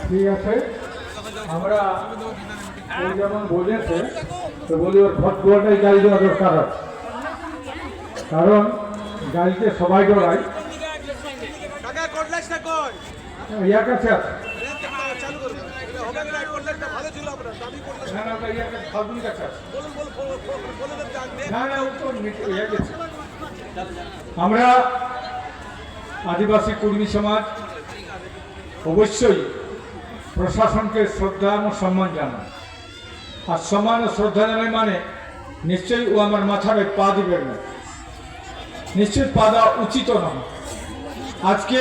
ঠিক আছে, আমরা যেমন বলেছে তো বলি ওর ফটকুয়াটাই গাড়ি দেওয়া দরকার আছে, কারণ গাড়িতে সবাই ডরায়। ইয়ার কাছে আছে আমরা আদিবাসী কর্মী সমাজ অবশ্যই প্রশাসনকে শ্রদ্ধা ও সম্মান জানায়। আর সম্মান ও শ্রদ্ধা জানায় মানে নিশ্চয়ই ও আমার মাথায় পা দিবেন না, নিশ্চয়ই পা দেওয়া উচিত নয়। আজকে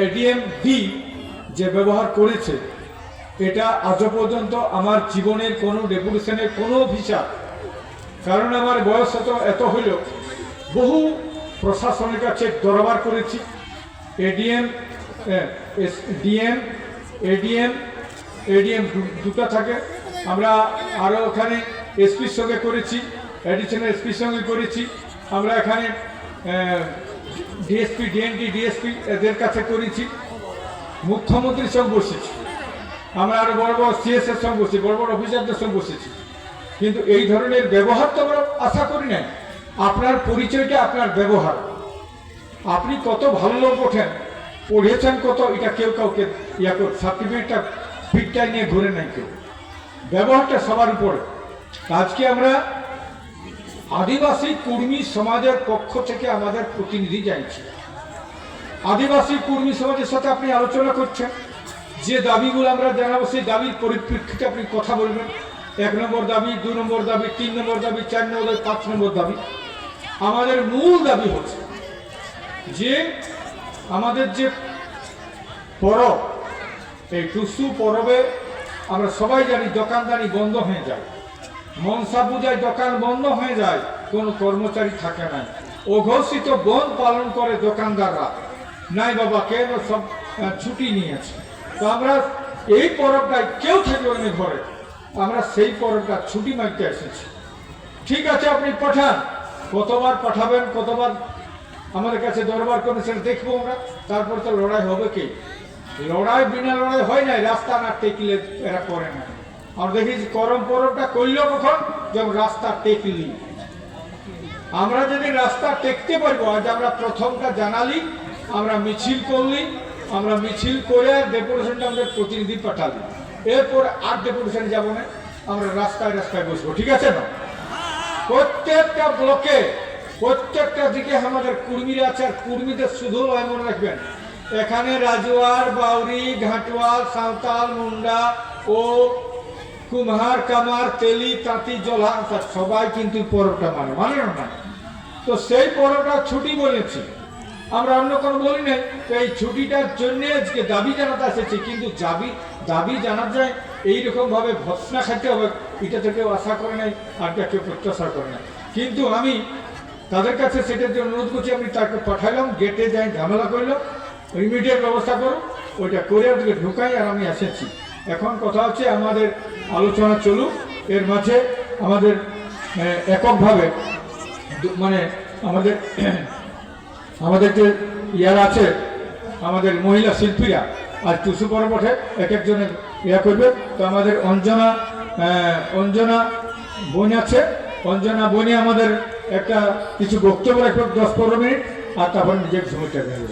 এডিএম ডি যে ব্যবহার করেছে এটা আজও পর্যন্ত আমার জীবনের কোনো ডেপুটেশনের কোনো অফিসার, কারণ আমার বয়স এত হইল, বহু প্রশাসনের কাছে দরবার করেছি। এডিএম দুটো থাকে, আমরা আরও ওখানে এসপির সঙ্গে করেছি, অ্যাডিশনাল এসপির সঙ্গে করেছি, আমরা এখানে ডিএসপি ডিএনটি ডিএসপি এদের কাছে করেছি, মুখ্যমন্ত্রীর সঙ্গে বসেছি, আমরা আরও বড় বড় সিএসের সঙ্গে বসেছি, বড় বড় অফিসারদের সঙ্গে বসেছি। কিন্তু এই ধরনের ব্যবহার তো আমরা আশা করি নাই। আপনার পরিচয়টা আপনার ব্যবহার, আপনি কত ভালো লোক ওঠেন, পড়েছেন কত, এটা কেউ কাউকে সার্টিফিকেটটা ফিটটাই নিয়ে ঘুরে নাই কেউ, ব্যবহারটা সবার উপরে। আজকে আমরা আদিবাসী কর্মী সমাজের পক্ষ থেকে আমাদের প্রতিনিধি যাইছি। আদিবাসী কর্মী সমাজের সাথে আপনি আলোচনা করছেন, যে দাবিগুলো আমরা জানাবো সেই দাবির পরিপ্রেক্ষিতে আপনি কথা বলবেন। 1 নম্বর দাবি, 2 নম্বর দাবি, 3 নম্বর দাবি, 4 নম্বর দাবি, 5 নম্বর দাবি। আমাদের মূল দাবি হচ্ছে যে আমাদের যে পরব, এই টুসু পরবে আমরা সবাই জানি দোকানদারি বন্ধ হয়ে যায়, মনসা পূজায় দোকান বন্ধ হয়ে যায়, কোনো কর্মচারী থাকে না, অঘোষিত বন্ধ পালন করে দোকানদাররা, নাই বাবা কেন সব ছুটি নিয়েছে। তো আমরা এই পরবটায় কেউ থাকবে না ঘরে, আমরা সেই পরবটা ছুটি মারতে এসেছি। ঠিক আছে, আপনি পাঠান, কতবার পাঠাবেন, কতবার আমাদের কাছে দরবার করেছেন দেখবো আমরা, তারপর তো লড়াই হবে কি? লড়াই বিনা লড়াই হয় নাই, রাস্তা না টেকলে এরা করে না। আমরা দেখেছি করম পরবটা করলেও কখন, যখন রাস্তা টেকলি। আমরা যদি রাস্তা টেকতে পারবো, আজ আমরা প্রথমটা জানালি, আমরা মিছিল করলি, আমরা মিছিল করে ডেপুটেশনটা আমাদের প্রতিনিধি পাঠালি, এরপর আর ডেপুটেশন যাবো না, আমরা রাস্তায় রাস্তায় বসবো। ঠিক আছে না? প্রত্যেকটা ব্লকে প্রত্যেকটা দিকে আমাদের কর্মীরা আছে, আর কর্মীদের শুধু মনে রাখবেন, এখানে রাজওয়ার, বাউরি, ঘাটওয়াল, সাঁওতাল, মুন্ডা ও কুমহার, কামার, তেলি, তাঁতি, জলা সবাই কিন্তু পরবটা মানে না। তো সেই পরবটা ছুটি বলেছি, আমরা অন্য কোনো বলি নাই। তো এই ছুটিটার জন্য আজকে দাবি জানাতে এসেছি, কিন্তু দাবি জানা যায় এইরকম ভাবে ভৎসনা খাইতে হবে, এটা থেকেও আশা করে নাই, আর কেউ প্রত্যাশা করে নাই। কিন্তু আমি তাদের কাছে সেটার জন্য অনুরোধ করছি, আমি তাকে পাঠাইলাম, গেটে যাই ঝামেলা করলাম, ইমিডিয়েট ব্যবস্থা করো, ওইটা করে ওদেরকে ঢুকাই, আর আমি এসেছি। এখন কথা হচ্ছে আমাদের আলোচনা চলুক, এর মাঝে আমাদের এককভাবে মানে আমাদের যে ইয়ার আছে, আমাদের মহিলা শিল্পীরা আজ টুসু পরবঠে এক একজনের করবে। তো আমাদের অঞ্জনা বোন আছে, অঞ্জনা বোনে আমাদের একটা কিছু বক্তব্য রাখবে 10-15 মিনিট, আর তারপর নিজের সময়টা দেবে।